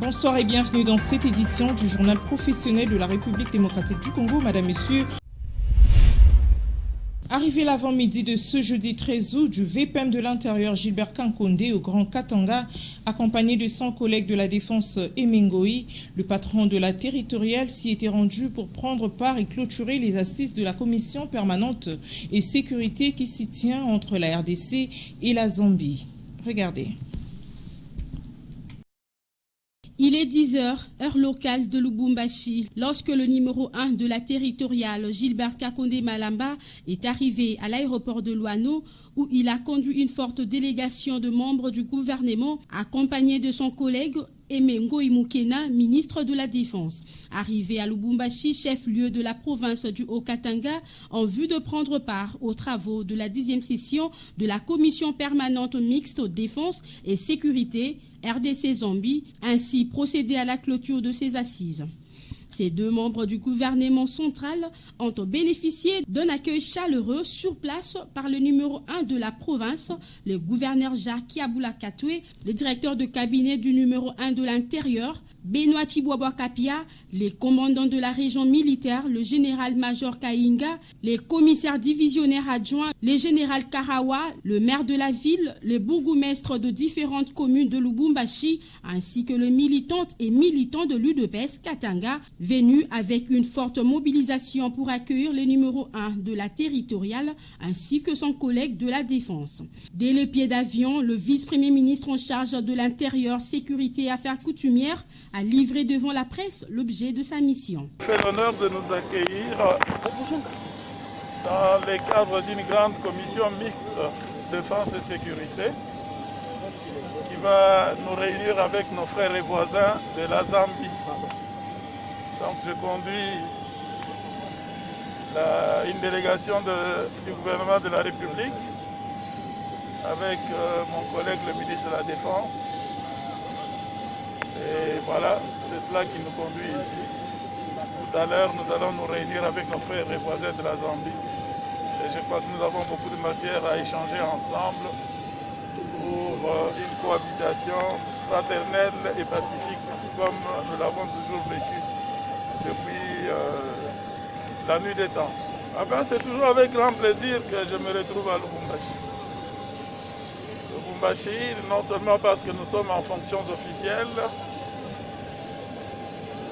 Bonsoir et bienvenue dans cette édition du journal professionnel de la République démocratique du Congo. Madame, Messieurs, arrivé l'avant-midi de ce jeudi 13 août, du VPM de l'Intérieur Gilbert Kankonde au Grand Katanga, accompagné de son collègue de la Défense Emengoï, le patron de la territoriale s'y était rendu pour prendre part et clôturer les assises de la commission permanente et sécurité qui s'y tient entre la RDC et la Zambie. Regardez. Il est 10h, heure locale de Lubumbashi, lorsque le numéro 1 de la territoriale, Gilbert Kankonde Malamba, est arrivé à l'aéroport de Luano, où il a conduit une forte délégation de membres du gouvernement, accompagné de son collègue Emengoï Mukena, ministre de la Défense. Arrivé à Lubumbashi, chef-lieu de la province du Haut-Katanga, en vue de prendre part aux travaux de la 10e session de la commission permanente mixte défense et sécurité RDC Zambie, ainsi procéder à la clôture de ces assises. Ces deux membres du gouvernement central ont bénéficié d'un accueil chaleureux sur place par le numéro 1 de la province, le gouverneur Jacques Kiaboula Katoué, le directeur de cabinet du numéro 1 de l'Intérieur, Benoît Chiboua Kapia, les commandants de la région militaire, le général-major Kainga, les commissaires divisionnaires adjoints, les généraux Karawa, le maire de la ville, les bourgmestres de différentes communes de Lubumbashi, ainsi que les militantes et militants de l'UDPS Katanga, venus avec une forte mobilisation pour accueillir le numéro 1 de la territoriale ainsi que son collègue de la Défense. Dès le pied d'avion, le vice-premier ministre en charge de l'Intérieur, Sécurité et Affaires coutumières a livré devant la presse l'objet de sa mission. J'ai l'honneur de nous accueillir dans le cadre d'une grande commission mixte défense et sécurité qui va nous réunir avec nos frères et voisins de la Zambie. Donc je conduis une délégation du gouvernement de la République avec mon collègue le ministre de la Défense. Et voilà, c'est cela qui nous conduit ici. Tout à l'heure, nous allons nous réunir avec nos frères et voisins de la Zambie. Et je crois que nous avons beaucoup de matière à échanger ensemble pour une cohabitation fraternelle et pacifique comme nous l'avons toujours vécu depuis la nuit des temps. Enfin, c'est toujours avec grand plaisir que je me retrouve à Lubumbashi. Lubumbashi, non seulement parce que nous sommes en fonctions officielles,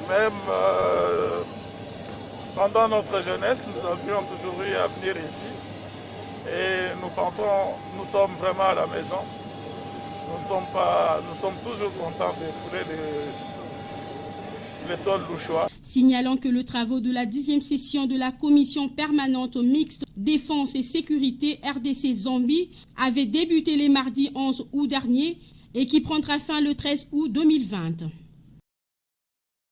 même pendant notre jeunesse, nous avions toujours eu à venir ici. Et nous pensons, nous sommes vraiment à la maison. Nous sommes toujours contents de fouler les sols louchois. Signalant que le travaux de la 10e session de la commission permanente mixte défense et sécurité RDC Zambie avait débuté les mardis 11 août dernier et qui prendra fin le 13 août 2020.